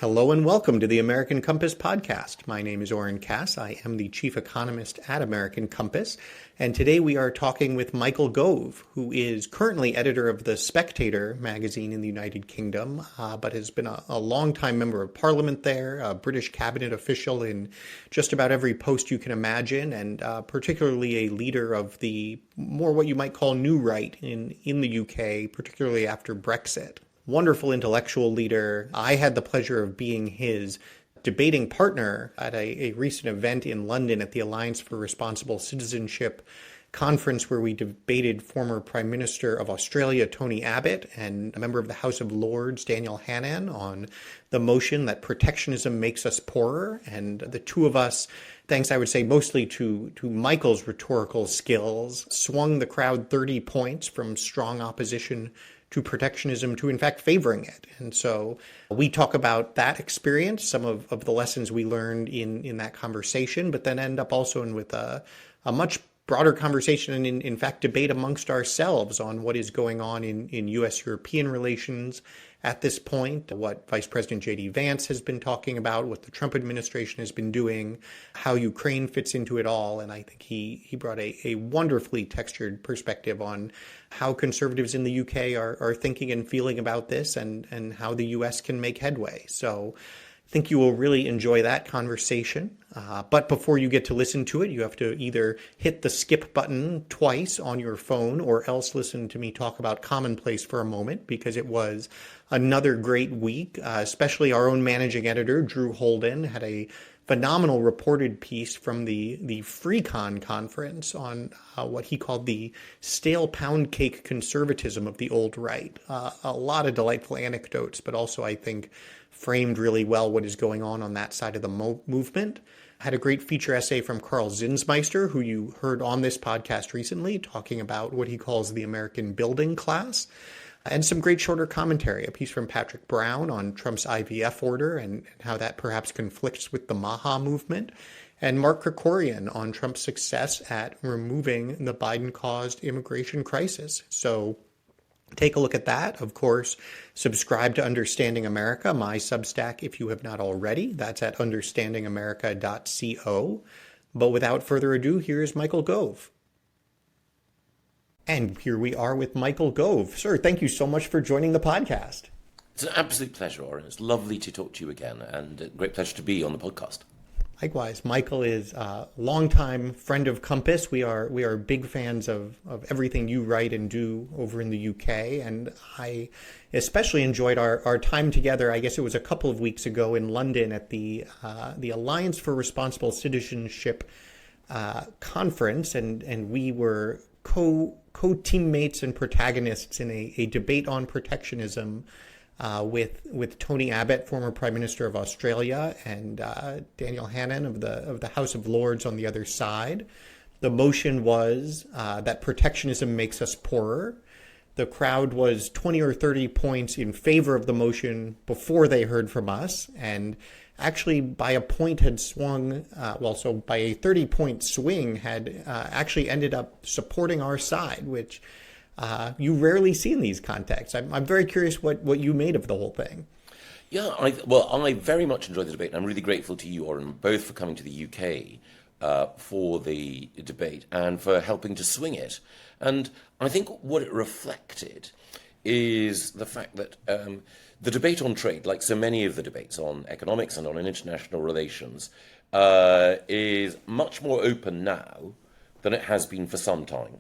Hello and welcome to the American Compass podcast. My name is Oren Cass. I am the chief economist at American Compass. And today we are talking with Michael Gove, who is currently editor of the Spectator magazine in the United Kingdom, but has been a longtime member of parliament there, a British cabinet official in just about every post you can imagine, and particularly a leader of the more what you might call new right in the UK, particularly after Brexit. Wonderful intellectual leader. I had the pleasure of being his debating partner at a recent event in London at the Alliance for Responsible Citizenship conference where we debated former Prime Minister of Australia, Tony Abbott, and a member of the House of Lords, Daniel Hannan, on the motion that protectionism makes us poorer. And the two of us, thanks, I would say, mostly to Michael's rhetorical skills, swung the crowd 30 points from strong opposition to protectionism to, in fact, favoring it. And so we talk about that experience, some of the lessons we learned in that conversation, but then end up also with a much broader conversation and, in fact, debate amongst ourselves on what is going on in U.S.-European relations at this point, what Vice President Vance has been talking about, what the Trump administration has been doing, how Ukraine fits into it all. And I think he brought a wonderfully textured perspective on how conservatives in the UK are thinking and feeling about this and how the US can make headway. So I think you will really enjoy that conversation. But before you get to listen to it, you have to either hit the skip button twice on your phone or else listen to me talk about commonplace for a moment, because it was another great week. Especially our own managing editor, Drew Holden, had a phenomenal reported piece from the FreeCon conference on what he called the stale pound cake conservatism of the old right. A lot of delightful anecdotes, but also I think framed really well what is going on that side of the movement. Had a great feature essay from Carl Zinsmeister, who you heard on this podcast recently, talking about what he calls the American building class. And some great shorter commentary, a piece from Patrick Brown on Trump's IVF order and how that perhaps conflicts with the Maha movement, and Mark Krikorian on Trump's success at removing the Biden-caused immigration crisis. So take a look at that. Of course, subscribe to Understanding America, my Substack, if you have not already. That's at understandingamerica.co. But without further ado, here is Michael Gove. And here we are with Michael Gove. Sir, thank you so much for joining the podcast. It's an absolute pleasure, Oren. It's lovely to talk to you again, and a great pleasure to be on the podcast. Likewise, Michael is a longtime friend of Compass. We are big fans of everything you write and do over in the UK, and I especially enjoyed our time together. I guess it was a couple of weeks ago in London at the Alliance for Responsible Citizenship conference, and we were co-teammates and protagonists in a debate on protectionism with Tony Abbott, former Prime Minister of Australia, and Daniel Hannan of the House of Lords on the other side. The motion was that protectionism makes us poorer. The crowd was 20 or 30 points in favor of the motion before they heard from us, and actually by a point had swung, so by a 30-point swing had actually ended up supporting our side, which you rarely see in these contexts. I'm very curious what you made of the whole thing. Yeah, I very much enjoyed the debate, and I'm really grateful to you, Oren, both for coming to the UK for the debate and for helping to swing it. And I think what it reflected is the fact that the debate on trade, like so many of the debates on economics and on international relations, is much more open now than it has been for some time.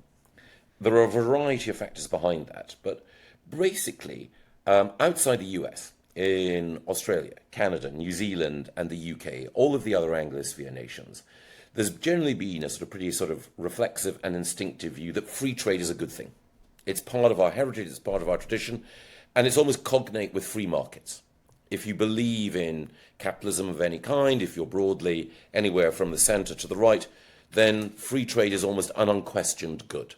There are a variety of factors behind that, but basically, outside the US, in Australia, Canada, New Zealand, and the UK, all of the other Anglosphere nations, there's generally been a sort of pretty sort of reflexive and instinctive view that free trade is a good thing. It's part of our heritage, it's part of our tradition, and it's almost cognate with free markets. If you believe in capitalism of any kind, if you're broadly anywhere from the centre to the right, then free trade is almost an unquestioned good.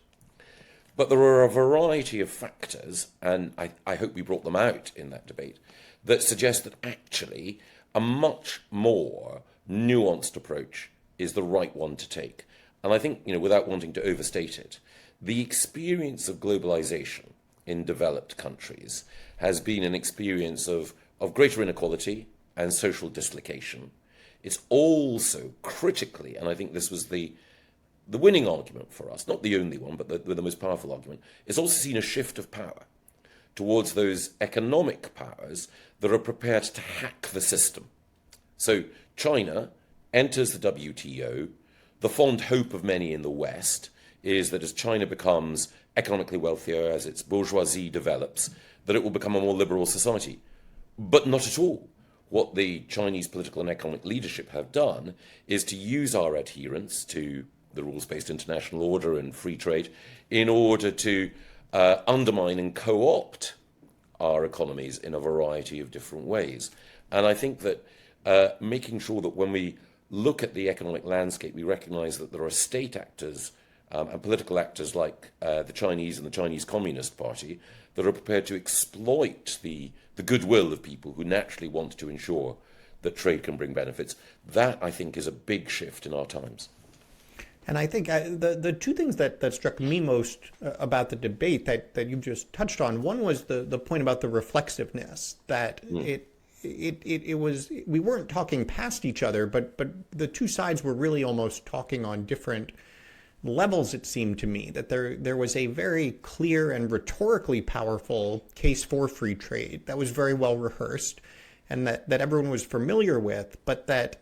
But there are a variety of factors, and I hope we brought them out in that debate, that suggest that actually a much more nuanced approach is the right one to take. And I think, without wanting to overstate it, the experience of globalization in developed countries has been an experience of greater inequality, and social dislocation. It's also critically, and I think this was the winning argument for us, not the only one, but the most powerful argument, it's also seen a shift of power towards those economic powers that are prepared to hack the system. So China enters the WTO. The fond hope of many in the West is that as China becomes economically wealthier, as its bourgeoisie develops, that it will become a more liberal society. But not at all. What the Chinese political and economic leadership have done is to use our adherence to the rules-based international order and free trade in order to undermine and co-opt our economies in a variety of different ways. And I think that making sure that when we look at the economic landscape, we recognize that there are state actors and political actors like the Chinese and the Chinese Communist Party that are prepared to exploit the goodwill of people who naturally want to ensure that trade can bring benefits. That, I think, is a big shift in our times. And I think the two things that struck me most about the debate that you've just touched on, one was the point about the reflexiveness, that it was, we weren't talking past each other, but the two sides were really almost talking on different levels, it seemed to me, that there was a very clear and rhetorically powerful case for free trade that was very well rehearsed and that everyone was familiar with, but that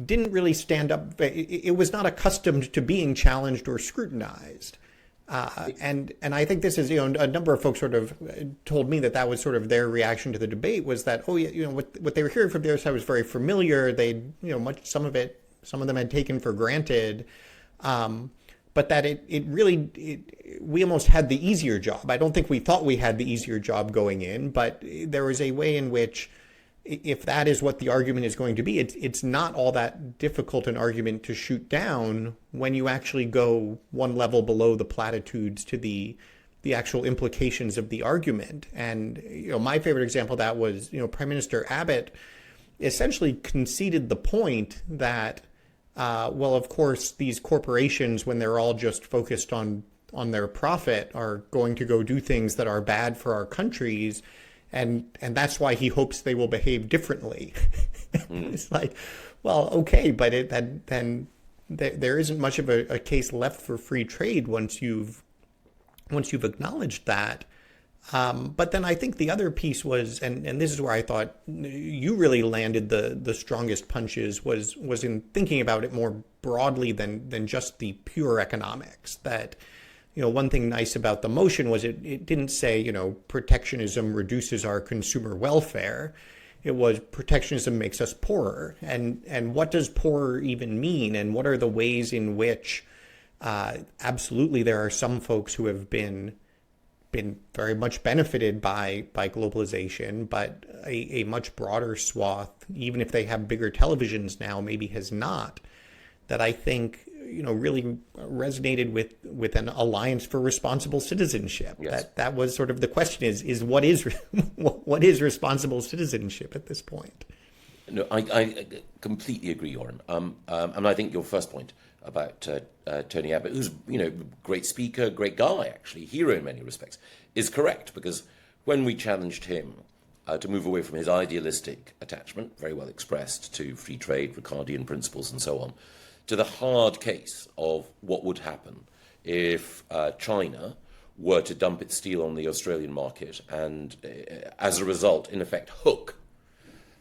didn't really stand up. It was not accustomed to being challenged or scrutinized. And I think this is, a number of folks sort of told me that was sort of their reaction to the debate, was that, what they were hearing from the other side was very familiar. They, some of them had taken for granted. But that we almost had the easier job. I don't think we thought we had the easier job going in, but there was a way in which, if that is what the argument is going to be, it's not all that difficult an argument to shoot down when you actually go one level below the platitudes to the actual implications of the argument. And my favorite example of that was Prime Minister Abbott essentially conceded the point that well, of course, these corporations, when they're all just focused on their profit, are going to go do things that are bad for our countries. And that's why he hopes they will behave differently. It's like, well, okay, but then there isn't much of a case left for free trade once you've acknowledged that. But then I think the other piece was, and this is where I thought you really landed the strongest punches, was in thinking about it more broadly than just the pure economics. That, one thing nice about the motion was it didn't say, protectionism reduces our consumer welfare. It was protectionism makes us poorer. And what does poorer even mean? And what are the ways in which absolutely there are some folks who have been very much benefited by globalization, but a much broader swath, even if they have bigger televisions now, maybe has not, that I think really resonated with an alliance for responsible citizenship. Yes. That was sort of the question is what is responsible citizenship at this point? No, I completely agree, Oren. And I think your first point about Tony Abbott, who's great speaker, great guy, actually, hero in many respects, is correct, because when we challenged him to move away from his idealistic attachment, very well expressed, to free trade, Ricardian principles and so on, to the hard case of what would happen if China were to dump its steel on the Australian market and, as a result, in effect, hook,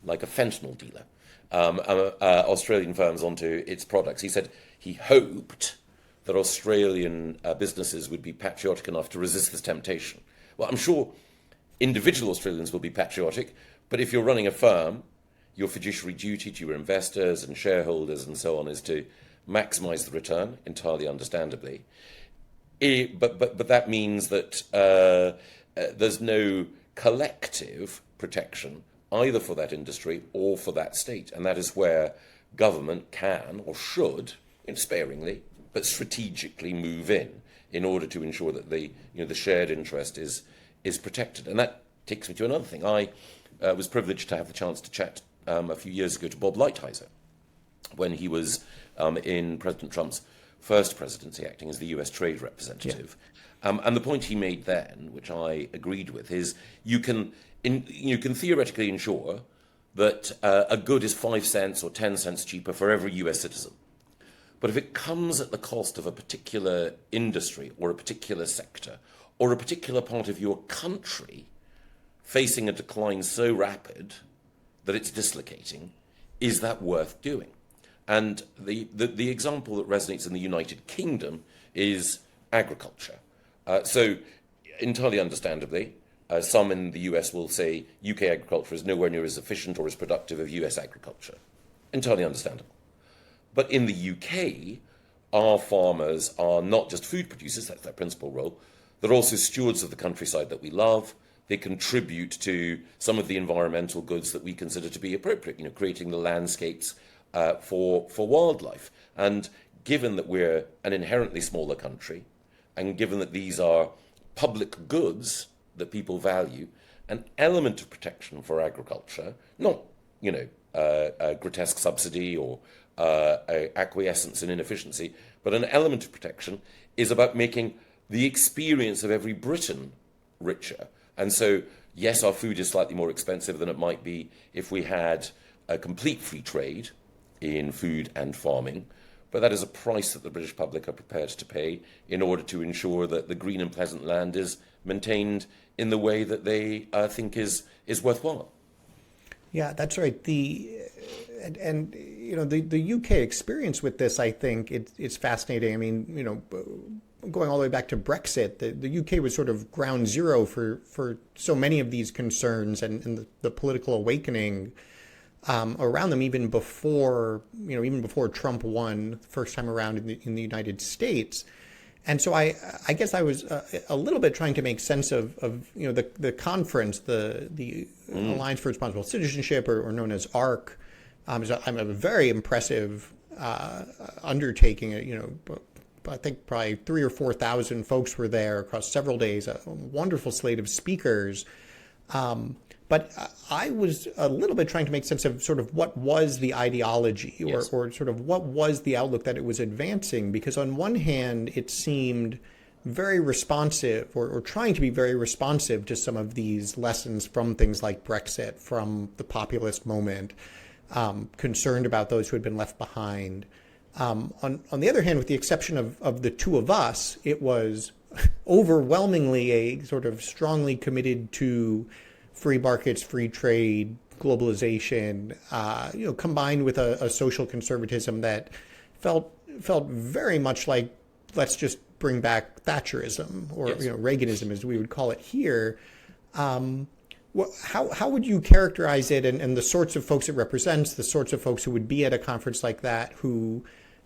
like a fentanyl dealer, Australian firms onto its products. He said he hoped that Australian businesses would be patriotic enough to resist this temptation. Well, I'm sure individual Australians will be patriotic, but if you're running a firm, your fiduciary duty to your investors and shareholders and so on is to maximize the return, entirely understandably. But that means that there's no collective protection either for that industry or for that state. And that is where government can or should, sparingly, but strategically move in order to ensure that the shared interest is protected. And that takes me to another thing. I was privileged to have the chance to chat a few years ago to Bob Lighthizer when he was in President Trump's first presidency, acting as the US trade representative. Yeah. And the point he made then, which I agreed with, is you can theoretically ensure that a good is 5 cents or 10 cents cheaper for every US citizen. But if it comes at the cost of a particular industry or a particular sector or a particular part of your country facing a decline so rapid that it's dislocating, is that worth doing? And the example that resonates in the United Kingdom is agriculture. So entirely understandably, some in the US will say UK agriculture is nowhere near as efficient or as productive as US agriculture. Entirely understandable. But in the UK, our farmers are not just food producers, that's their principal role, they're also stewards of the countryside that we love. They contribute to some of the environmental goods that we consider to be appropriate, creating the landscapes for wildlife. And given that we're an inherently smaller country, and given that these are public goods that people value, an element of protection for agriculture, not, a grotesque subsidy or acquiescence in inefficiency, but an element of protection is about making the experience of every Briton richer. And so, yes, our food is slightly more expensive than it might be if we had a complete free trade in food and farming, but that is a price that the British public are prepared to pay in order to ensure that the green and pleasant land is maintained in the way that they think is worthwhile. Yeah, that's right. The UK experience with this, I think it's fascinating. I mean, going all the way back to Brexit, the UK was sort of ground zero for so many of these concerns and the political awakening around them, even before Trump won the first time around in the United States. And so I guess I was a little bit trying to make sense of the conference, the Alliance for Responsible Citizenship, or known as ARC. I'm a very impressive undertaking. I think probably 3,000 or 4,000 folks were there across several days. A wonderful slate of speakers. But I was a little bit trying to make sense of sort of what was the ideology or sort of what was the outlook that it was advancing. Because on one hand, it seemed very responsive or trying to be very responsive to some of these lessons from things like Brexit, from the populist moment, concerned about those who had been left behind. On the other hand, with the exception of the two of us, it was overwhelmingly a sort of strongly committed to free markets, free trade, globalization, combined with a social conservatism that felt very much like, let's just bring back Thatcherism or Reaganism, as we would call it here. How would you characterize it and the sorts of folks it represents, the sorts of folks who would be at a conference like that, who,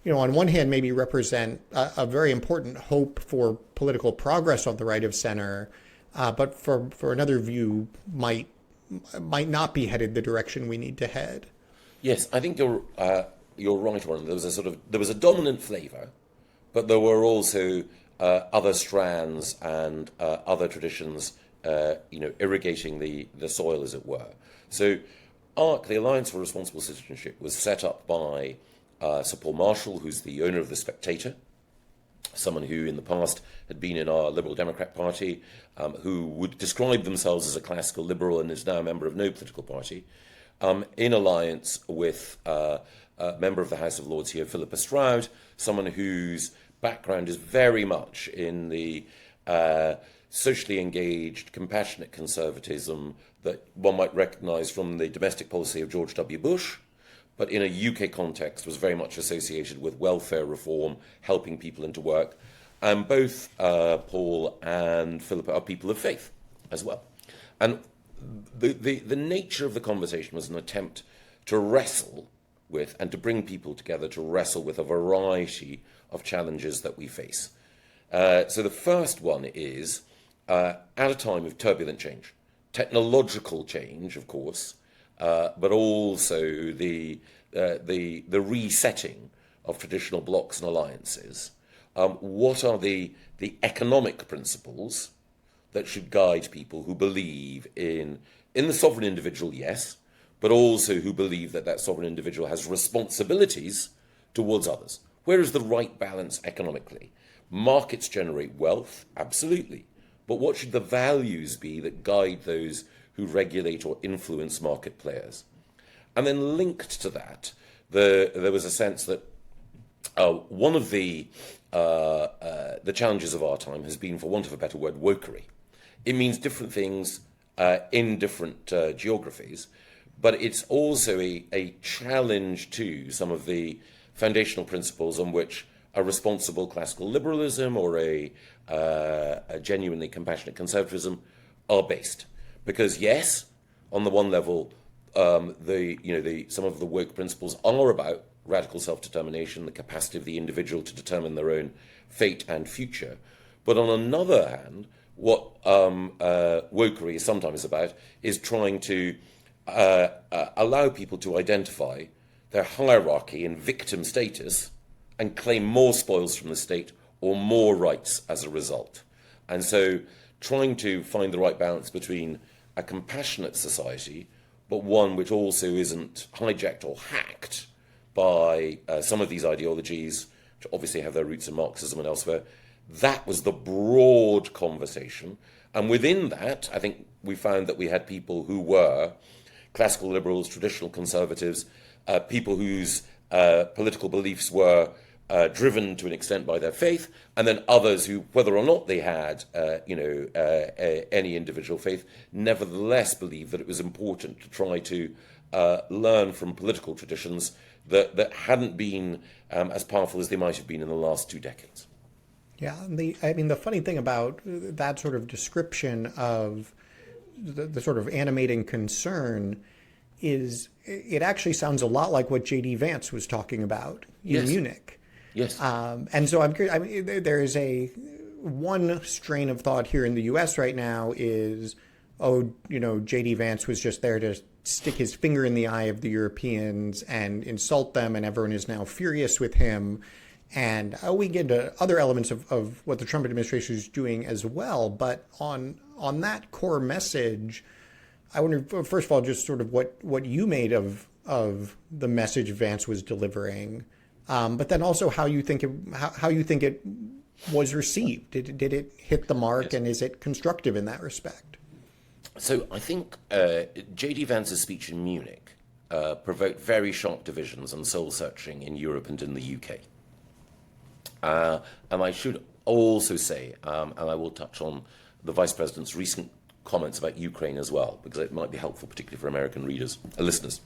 on one hand maybe represent a very important hope for political progress on the right of center, but for another view might not be headed the direction we need to head? Yes, I think you're right, Warren. There was a dominant flavour, but there were also other strands and other traditions, irrigating the soil, as it were. So, ARC, the Alliance for Responsible Citizenship, was set up by Sir Paul Marshall, who's the owner of the Spectator, someone who in the past had been in our Liberal Democrat Party, who would describe themselves as a classical liberal and is now a member of no political party, in alliance with a member of the House of Lords here, Philippa Stroud, someone whose background is very much in the socially engaged, compassionate conservatism that one might recognise from the domestic policy of George W. Bush, but in a UK context was very much associated with welfare reform, helping people into work. And both Paul and Philippa are people of faith as well. And the nature of the conversation was an attempt to wrestle with and to bring people together to wrestle with a variety of challenges that we face. So the first one is, at a time of turbulent change, technological change, of course, but also the resetting of traditional blocs and alliances. What are the economic principles that should guide people who believe in the sovereign individual, yes, but also who believe that sovereign individual has responsibilities towards others? Where is the right balance economically? Markets generate wealth, absolutely. But what should the values be that guide those who regulate or influence market players? And then linked to that, there was a sense that one of the challenges of our time has been, for want of a better word, wokery. It means different things in different geographies, but it's also a challenge to some of the foundational principles on which a responsible classical liberalism or a genuinely compassionate conservatism are based. Because yes, on the one level, some of the woke principles are about radical self-determination, the capacity of the individual to determine their own fate and future. But on another hand, what wokery is sometimes about is trying to allow people to identify their hierarchy and victim status and claim more spoils from the state or more rights as a result. And so trying to find the right balance between a compassionate society, but one which also isn't hijacked or hacked by some of these ideologies, which obviously have their roots in Marxism and elsewhere. That was the broad conversation. And within that, I think we found that we had people who were classical liberals, traditional conservatives, people whose political beliefs were driven to an extent by their faith, and then others who, whether or not they had any individual faith, nevertheless believed that it was important to try to learn from political traditions that hadn't been as powerful as they might have been in the last 2 decades. Yeah, the funny thing about that sort of description of the sort of animating concern is it actually sounds a lot like what J.D. Vance was talking about in Munich. Yes. And so I'm curious, there is one strain of thought here in the U.S. right now is, J.D. Vance was just there to stick his finger in the eye of the Europeans and insult them, and everyone is now furious with him. And we get into other elements of what the Trump administration is doing as well. But on that core message, I wonder, first of all, just sort of what you made of the message Vance was delivering, but then also how you think it was received. Did it hit the mark, yes, and is it constructive in that respect? So I think J.D. Vance's speech in Munich provoked very sharp divisions and soul-searching in Europe and in the UK. And I should also say, and I will touch on the Vice President's recent comments about Ukraine as well, because it might be helpful, particularly for American listeners.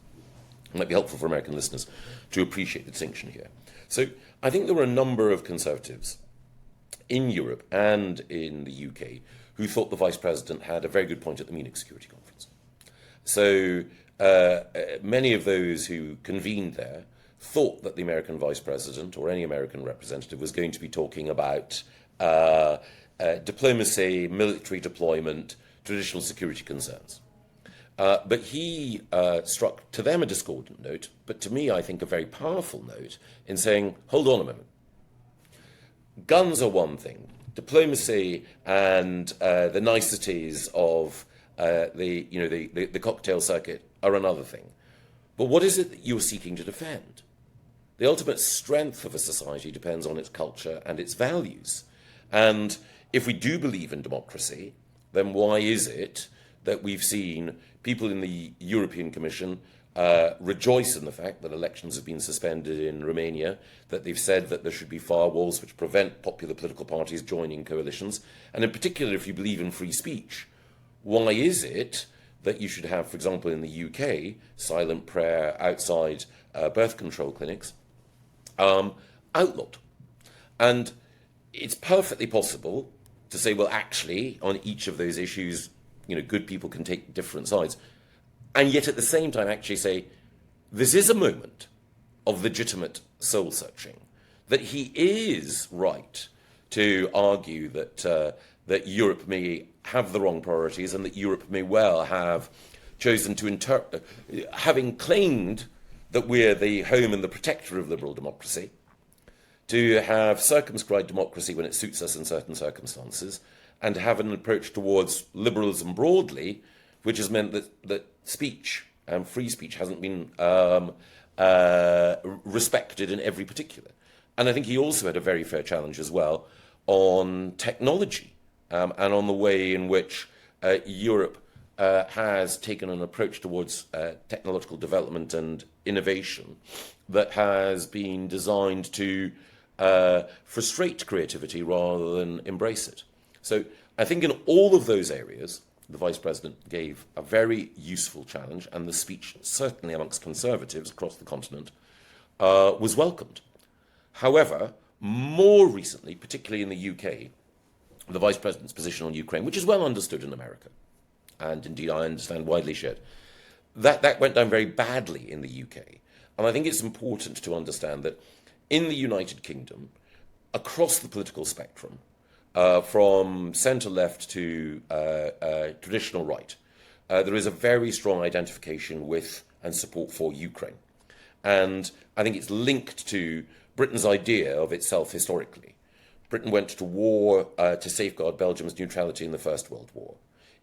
It might be helpful for American listeners to appreciate the distinction here. So I think there were a number of conservatives in Europe and in the UK who thought the Vice President had a very good point at the Munich Security Conference. So many of those who convened there thought that the American Vice President or any American representative was going to be talking about diplomacy, military deployment, traditional security concerns. But he struck to them a discordant note, but to me I think a very powerful note in saying, hold on a moment. Guns are one thing. Diplomacy and the niceties of the cocktail circuit are another thing. But what is it that you're seeking to defend? The ultimate strength of a society depends on its culture and its values. And if we do believe in democracy, then why is it that we've seen people in the European Commission rejoice in the fact that elections have been suspended in Romania, that they've said that there should be firewalls which prevent popular political parties joining coalitions, and in particular, if you believe in free speech, why is it that you should have, for example, in the UK, silent prayer outside birth control clinics outlawed? And it's perfectly possible to say, well, actually, on each of those issues, good people can take different sides. And yet at the same time actually say, this is a moment of legitimate soul-searching, that he is right to argue that Europe may have the wrong priorities and that Europe may well have chosen to having claimed that we're the home and the protector of liberal democracy, to have circumscribed democracy when it suits us in certain circumstances, and to have an approach towards liberalism broadly, which has meant that speech and free speech hasn't been respected in every particular. And I think he also had a very fair challenge as well on technology and on the way in which Europe has taken an approach towards technological development and innovation that has been designed to frustrate creativity rather than embrace it. So I think in all of those areas, the Vice President gave a very useful challenge, and the speech, certainly amongst conservatives across the continent, was welcomed. However, more recently, particularly in the UK, the Vice President's position on Ukraine, which is well understood in America, and indeed I understand widely shared, that went down very badly in the UK. And I think it's important to understand that in the United Kingdom, across the political spectrum, from centre-left to traditional right, there is a very strong identification with and support for Ukraine. And I think it's linked to Britain's idea of itself historically. Britain went to war to safeguard Belgium's neutrality in the First World War.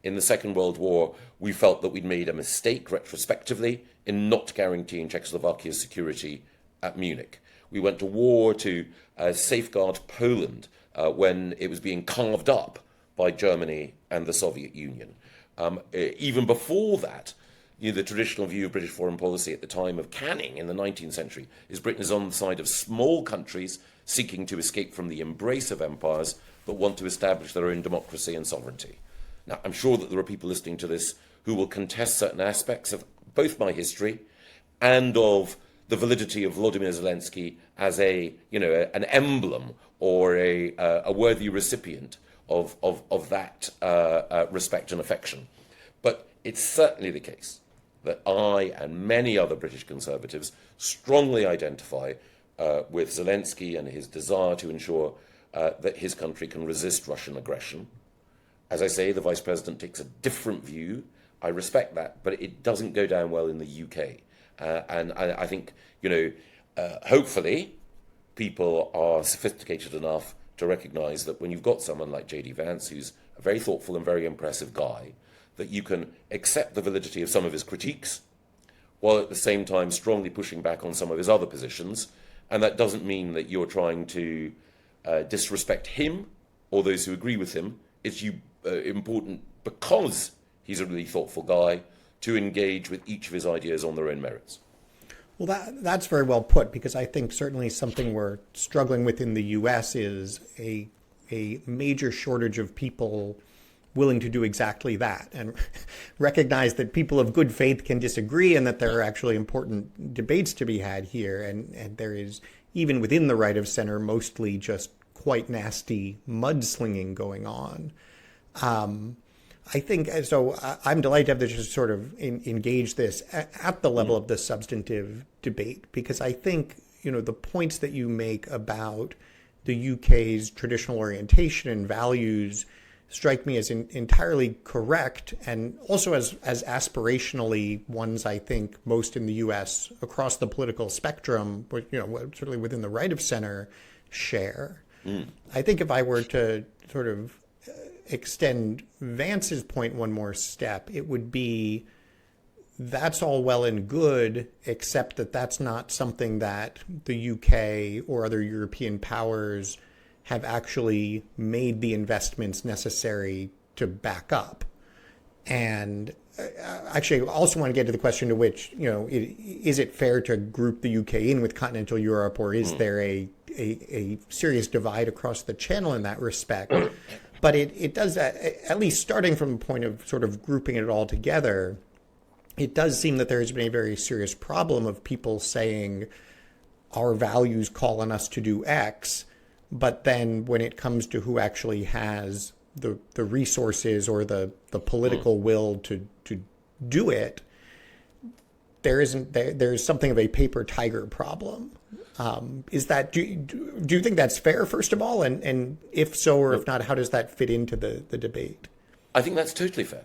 In the Second World War, we felt that we'd made a mistake retrospectively in not guaranteeing Czechoslovakia's security at Munich. We went to war to safeguard Poland when it was being carved up by Germany and the Soviet Union. Even before that, the traditional view of British foreign policy at the time of Canning in the 19th century is Britain is on the side of small countries seeking to escape from the embrace of empires but want to establish their own democracy and sovereignty. Now, I'm sure that there are people listening to this who will contest certain aspects of both my history and of the validity of Volodymyr Zelensky as an emblem or a worthy recipient of that respect and affection. But it's certainly the case that I and many other British conservatives strongly identify with Zelensky and his desire to ensure that his country can resist Russian aggression. As I say, the Vice President takes a different view. I respect that, but it doesn't go down well in the UK. And I think, hopefully people are sophisticated enough to recognise that when you've got someone like J.D. Vance, who's a very thoughtful and very impressive guy, that you can accept the validity of some of his critiques, while at the same time strongly pushing back on some of his other positions. And that doesn't mean that you're trying to disrespect him or those who agree with him. It's important, because he's a really thoughtful guy, to engage with each of his ideas on their own merits. Well, that's very well put, because I think certainly something we're struggling with in the U.S. is a major shortage of people willing to do exactly that and recognize that people of good faith can disagree and that there are actually important debates to be had here. And there is, even within the right of center, mostly just quite nasty mudslinging going on. I think so. I'm delighted to have this just sort of engage this at the level of the substantive debate, because I think, the points that you make about the UK's traditional orientation and values strike me as entirely correct, and also as aspirationally ones I think most in the U.S. across the political spectrum, certainly within the right of center, share. I think if I were to sort of extend Vance's point one more step, it would be that's all well and good, except that that's not something that the UK or other European powers have actually made the investments necessary to back up. And actually, I also want to get to the question to which, is it fair to group the UK in with continental Europe, or is there a serious divide across the channel in that respect? But it does, at least starting from the point of sort of grouping it all together, it does seem that there has been a very serious problem of people saying our values call on us to do X, but then when it comes to who actually has the resources or the political will to do it, there's something of a paper tiger problem. Is that, do you think that's fair, first of all? And if so, or if not, how does that fit into the debate? I think that's totally fair.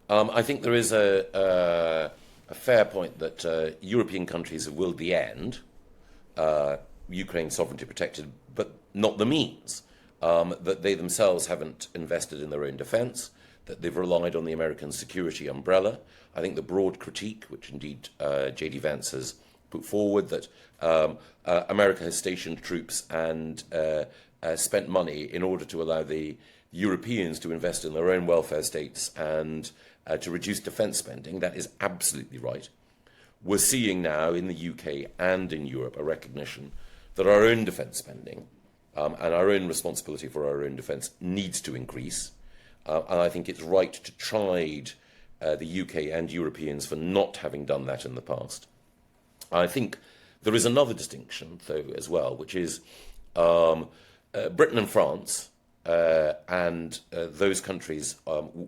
I think there is a fair point that European countries have willed the end, Ukraine's sovereignty protected, but not the means, that they themselves haven't invested in their own defense, that they've relied on the American security umbrella. I think the broad critique, which indeed J.D. Vance has put forward, that America has stationed troops and spent money in order to allow the Europeans to invest in their own welfare states and to reduce defence spending. That is absolutely right. We're seeing now in the UK and in Europe a recognition that our own defence spending and our own responsibility for our own defence needs to increase. And I think it's right to chide the UK and Europeans for not having done that in the past. I think there is another distinction, though, as well, which is Britain and France and those countries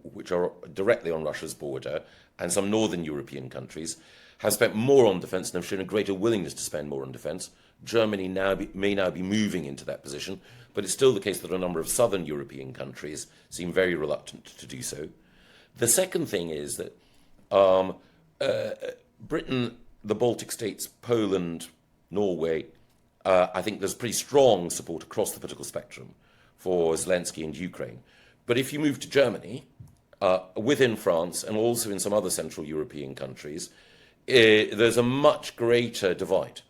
which are directly on Russia's border and some northern European countries have spent more on defence and have shown a greater willingness to spend more on defence. Germany may now be moving into that position, but it's still the case that a number of southern European countries seem very reluctant to do so. The second thing is that Britain, the Baltic states, Poland, Norway, I think there's pretty strong support across the political spectrum for Zelensky and Ukraine. But if you move to Germany, within France and also in some other Central European countries, there's a much greater divide.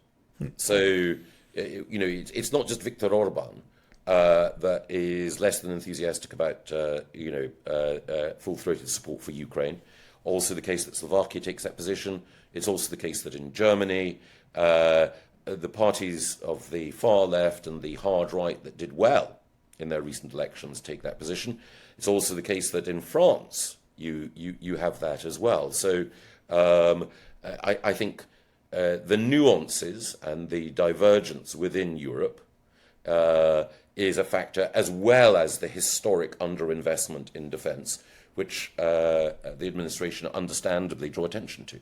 So, it's not just Viktor Orban that is less than enthusiastic about, full-throated support for Ukraine. Also the case that Slovakia takes that position. It's also the case that in Germany, the parties of the far left and the hard right that did well in their recent elections take that position. It's also the case that in France, you have that as well. So I think the nuances and the divergence within Europe is a factor, as well as the historic underinvestment in defence, which the administration understandably draw attention to.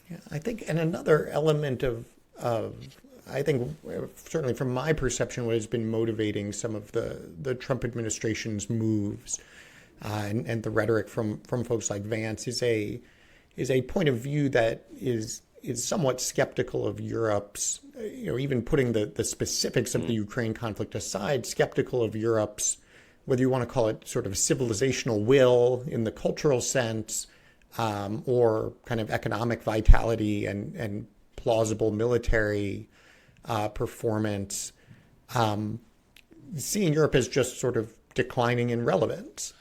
Yeah, I think, and another element of I think, certainly from my perception, what has been motivating some of the Trump administration's moves and the rhetoric from folks like Vance is a point of view that is somewhat skeptical of Europe's, even putting the specifics of the Ukraine conflict aside, skeptical of Europe's, whether you want to call it sort of civilizational will in the cultural sense, or kind of economic vitality and plausible military performance, seeing Europe as just sort of declining in relevance.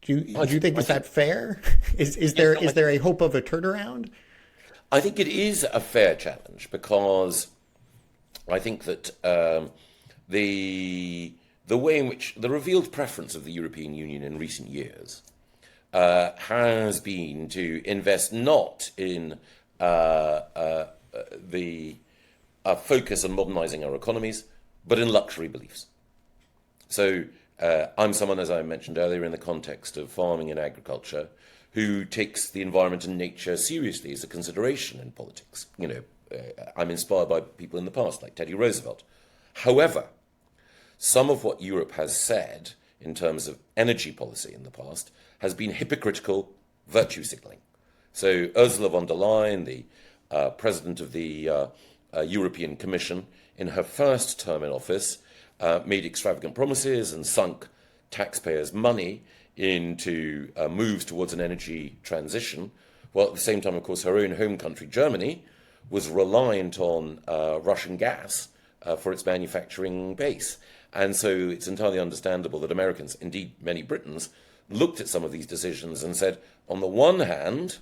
Do you think, is that fair? Is there a hope of a turnaround? I think it is a fair challenge, because I think that the way in which the revealed preference of the European Union in recent years has been to invest not in the focus on modernising our economies, but in luxury beliefs. So I'm someone, as I mentioned earlier, in the context of farming and agriculture, who takes the environment and nature seriously as a consideration in politics. I'm inspired by people in the past, like Teddy Roosevelt. However, some of what Europe has said in terms of energy policy in the past has been hypocritical virtue signalling. So Ursula von der Leyen, the president of the European Commission, in her first term in office, made extravagant promises and sunk taxpayers' money into moves towards an energy transition, while at the same time, of course, her own home country, Germany, was reliant on Russian gas for its manufacturing base. And so it's entirely understandable that Americans, indeed many Britons, looked at some of these decisions and said, on the one hand,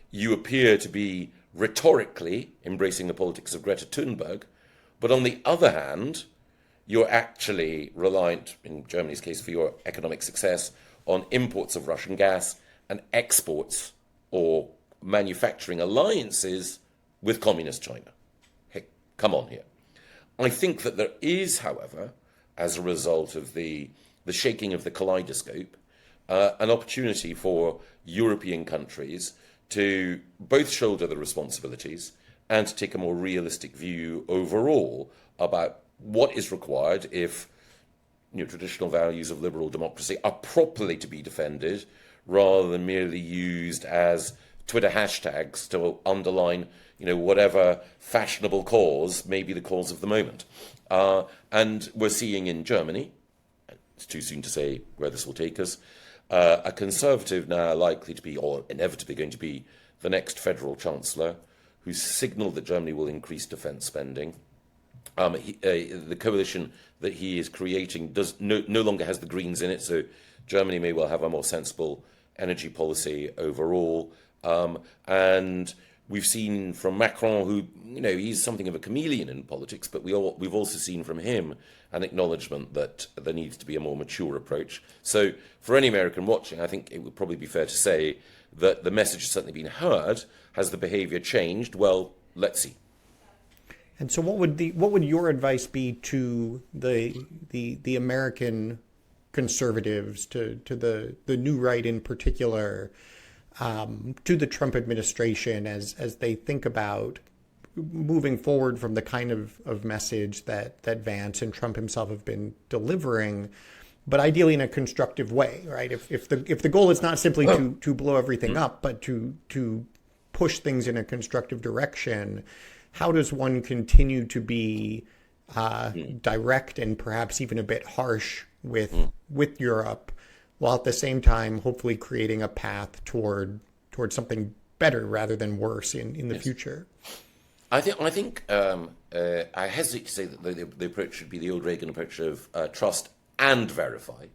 you appear to be rhetorically embracing the politics of Greta Thunberg, but on the other hand, you're actually reliant, in Germany's case, for your economic success, on imports of Russian gas and exports or manufacturing alliances with communist China. Hey, come on here. I think that there is, however, as a result of the shaking of the kaleidoscope, an opportunity for European countries to both shoulder the responsibilities and to take a more realistic view overall about what is required if traditional values of liberal democracy are properly to be defended, rather than merely used as Twitter hashtags to underline, whatever fashionable cause may be the cause of the moment. And we're seeing in Germany, it's too soon to say where this will take us, a conservative now likely to be, or inevitably going to be, the next federal chancellor, who's signalled that Germany will increase defence spending. The coalition that he is creating does no longer has the Greens in it, so Germany may well have a more sensible energy policy overall. And we've seen from Macron, who, he's something of a chameleon in politics, but we've also seen from him an acknowledgement that there needs to be a more mature approach. So for any American watching, I think it would probably be fair to say that the message has certainly been heard. Has the behavior changed? Well, let's see. And so what would your advice be to the American conservatives, to the new right in particular, to the Trump administration as they think about moving forward from the kind of message that Vance and Trump himself have been delivering, but ideally in a constructive way, right? If the goal is not simply to blow everything up, but to push things in a constructive direction, how does one continue to be direct and perhaps even a bit harsh with Europe, while at the same time hopefully creating a path toward something better rather than worse in the future? I think I hesitate to say that the approach should be the old Reagan approach of trust and verify,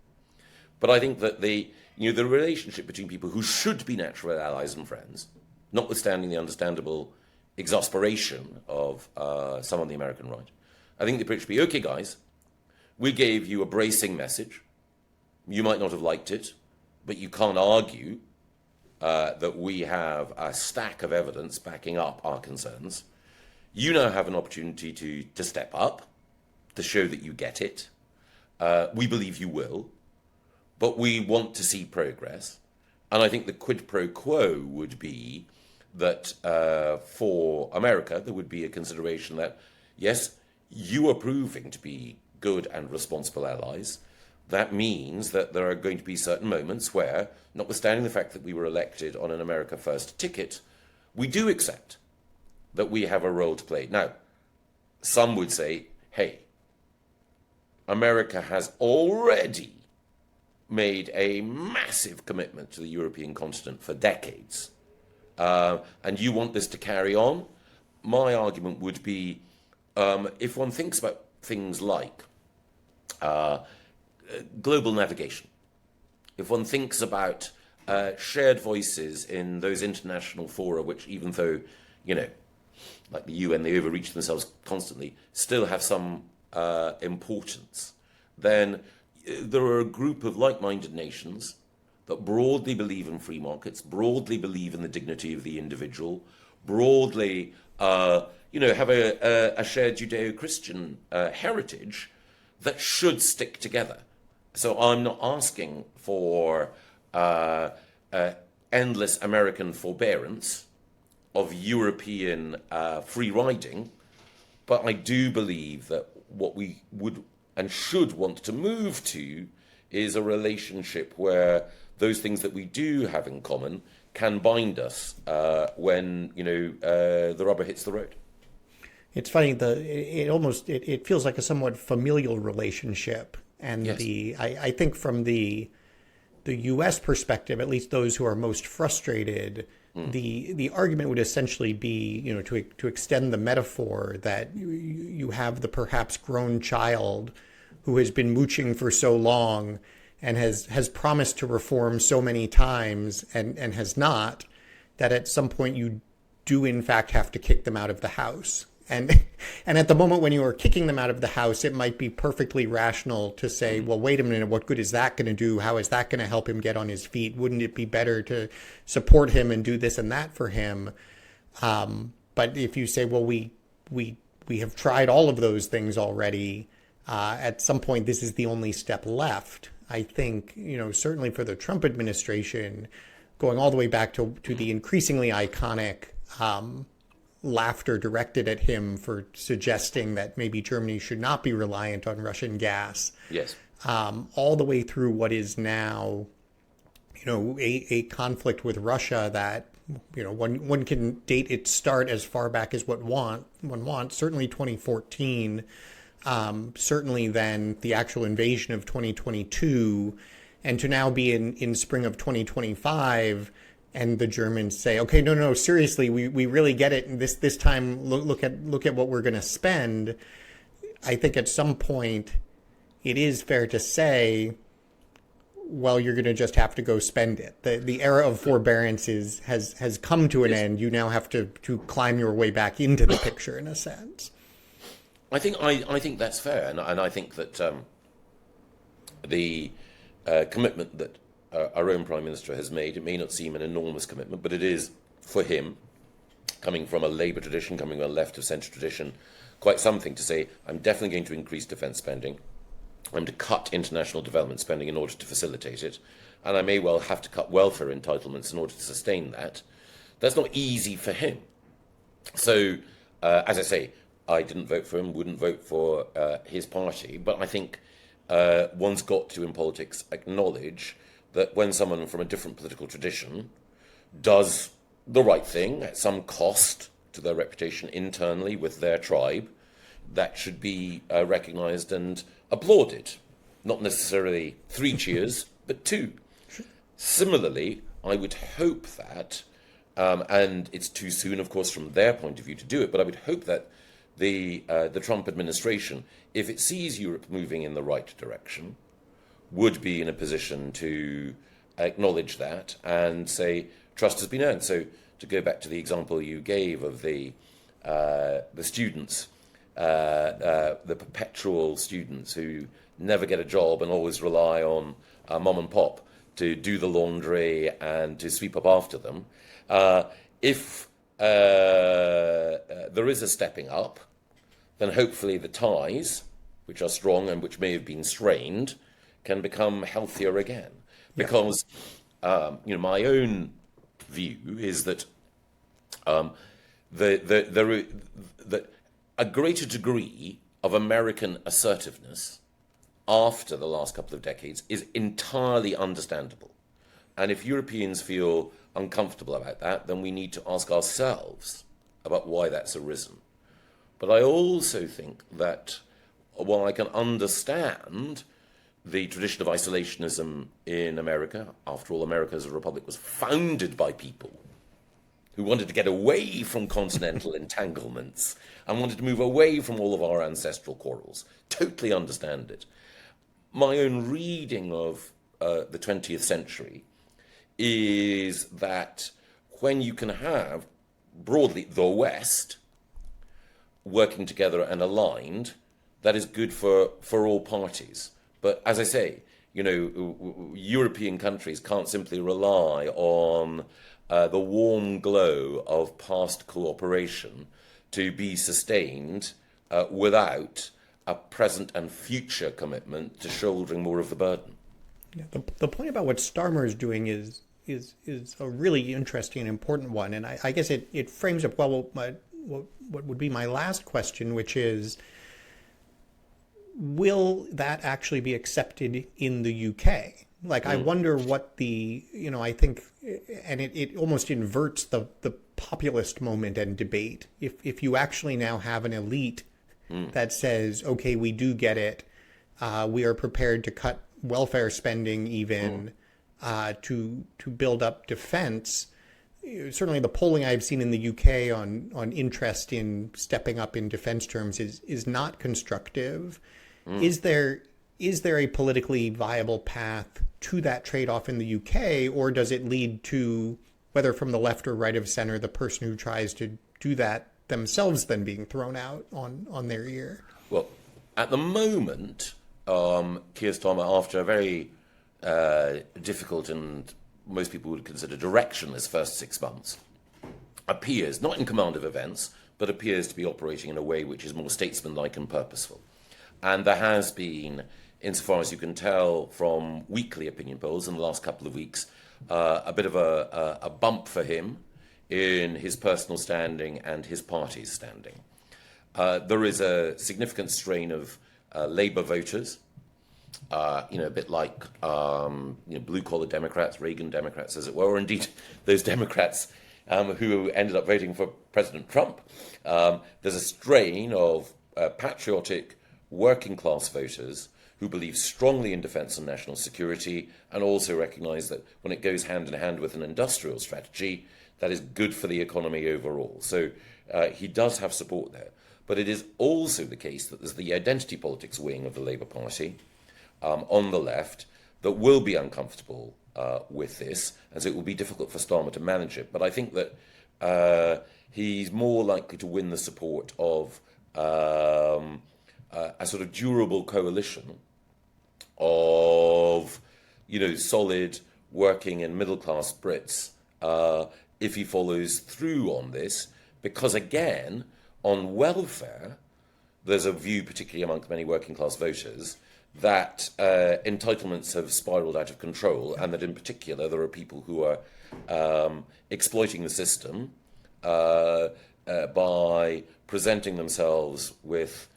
but I think that the relationship between people who should be natural allies and friends, notwithstanding the understandable exasperation of some on the American right, I think the approach should be, okay, guys, we gave you a bracing message. You might not have liked it, but you can't argue that we have a stack of evidence backing up our concerns. You now have an opportunity to step up, to show that you get it. We believe you will, but we want to see progress. And I think the quid pro quo would be that for America, there would be a consideration that, yes, you are proving to be good and responsible allies. That means that there are going to be certain moments where, notwithstanding the fact that we were elected on an America First ticket, we do accept that we have a role to play. Now, some would say, hey, America has already made a massive commitment to the European continent for decades, and you want this to carry on? My argument would be, if one thinks about things like global navigation, if one thinks about shared voices in those international fora, which even though, like the UN, they overreach themselves constantly, still have some importance, then there are a group of like-minded nations that broadly believe in free markets, broadly believe in the dignity of the individual, broadly, have a shared Judeo-Christian heritage that should stick together. So I'm not asking for endless American forbearance of European free riding, but I do believe that what we would and should want to move to is a relationship where those things that we do have in common can bind us when the rubber hits the road. It's funny, it feels like a somewhat familial relationship, and yes. I think from the U.S. perspective, at least those who are most frustrated, the argument would essentially be, to extend the metaphor, that you have the perhaps grown child who has been mooching for so long and has promised to reform so many times and has not, that at some point you do in fact have to kick them out of the house. And at the moment when you are kicking them out of the house, it might be perfectly rational to say, well, wait a minute, what good is that going to do? How is that going to help him get on his feet? Wouldn't it be better to support him and do this and that for him? But if you say, well, we have tried all of those things already, at some point this is the only step left. I think, certainly for the Trump administration, going all the way back to the increasingly iconic laughter directed at him for suggesting that maybe Germany should not be reliant on Russian gas. Yes. All the way through what is now, a conflict with Russia that, one can date its start as far back as one wants, certainly 2014, certainly then the actual invasion of 2022, and to now be in spring of 2025. And the Germans say, okay, no, seriously, we really get it. And this time, look at what we're going to spend. I think at some point it is fair to say, well, you're going to just have to go spend it. The era of forbearance has come to an end. You now have to climb your way back into the picture in a sense. I think that's fair, and I think that the commitment that our own Prime Minister has made, it may not seem an enormous commitment, but it is, for him, coming from a Labour tradition, coming from a left of centre tradition, quite something to say, I'm definitely going to increase defence spending. I'm to cut international development spending in order to facilitate it, and I may well have to cut welfare entitlements in order to sustain that. That's not easy for him. So, as I say, I didn't vote for him, wouldn't vote for his party, but I think one's got to, in politics, acknowledge that when someone from a different political tradition does the right thing at some cost to their reputation internally with their tribe, that should be recognised and applauded. Not necessarily 3 cheers, but 2. Similarly, I would hope that, and it's too soon, of course, from their point of view to do it, but I would hope that the Trump administration, if it sees Europe moving in the right direction, would be in a position to acknowledge that and say trust has been earned. So to go back to the example you gave of the students, the perpetual students who never get a job and always rely on mom and pop to do the laundry and to sweep up after them. If there is a stepping up, then hopefully the ties, which are strong and which may have been strained, can become healthier again. Because my own view is that that a greater degree of American assertiveness after the last couple of decades is entirely understandable. And if Europeans feel uncomfortable about that, then we need to ask ourselves about why that's arisen. But I also think that while I can understand the tradition of isolationism in America, after all, America as a republic was founded by people who wanted to get away from continental entanglements and wanted to move away from all of our ancestral quarrels. Totally understand it. My own reading of the 20th century is that when you can have, broadly, the West working together and aligned, that is good for all parties. But as I say, European countries can't simply rely on the warm glow of past cooperation to be sustained without a present and future commitment to shouldering more of the burden. Yeah, the point about what Starmer is doing is a really interesting and important one, and I guess it frames up well what would be my last question, which is, will that actually be accepted in the UK? Like, I wonder what I think, and it almost inverts the populist moment and debate. If you actually now have an elite that says, okay, we do get it, we are prepared to cut welfare spending even to build up defense. Certainly the polling I've seen in the UK on interest in stepping up in defense terms is not constructive. Is there a politically viable path to that trade-off in the UK, or does it lead to, whether from the left or right of center, the person who tries to do that themselves then being thrown out on their ear? Well, at the moment, Keir Starmer, after a very difficult and most people would consider directionless first 6 months, appears, not in command of events, but appears to be operating in a way which is more statesmanlike and purposeful. And there has been, insofar as you can tell from weekly opinion polls in the last couple of weeks, a bit of a bump for him in his personal standing and his party's standing. There is a significant strain of Labour voters, a bit like blue-collar Democrats, Reagan Democrats, as it were, or indeed those Democrats who ended up voting for President Trump. There's a strain of patriotic working-class voters who believe strongly in defence and national security and also recognise that when it goes hand in hand with an industrial strategy, that is good for the economy overall. So he does have support there. But it is also the case that there's the identity politics wing of the Labour Party on the left that will be uncomfortable with this, and so it will be difficult for Starmer to manage it. But I think that he's more likely to win the support of a sort of durable coalition of, solid working and middle class Brits if he follows through on this, because again, on welfare, there's a view, particularly among many working class voters, that entitlements have spiraled out of control, and that in particular there are people who are exploiting the system by presenting themselves with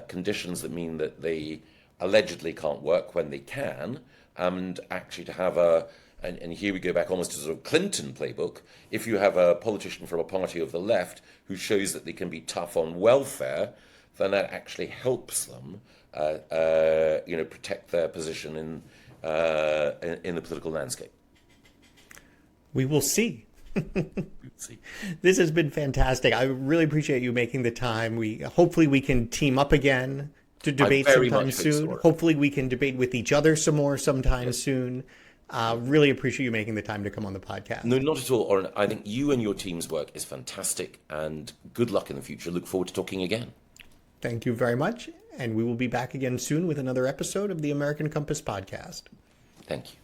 conditions that mean that they allegedly can't work when they can, and actually to have and here we go back almost to sort of Clinton playbook. If you have a politician from a party of the left who shows that they can be tough on welfare, then that actually helps them, protect their position in the political landscape. We will see. We'll see. This has been fantastic. I really appreciate you making the time. Hopefully we can team up again to debate sometime soon. Hopefully we can debate with each other some more sometime soon. Really appreciate you making the time to come on the podcast. No, not at all, Oren. I think you and your team's work is fantastic, and good luck in the future. Look forward to talking again. Thank you very much, and we will be back again soon with another episode of the American Compass podcast. Thank you.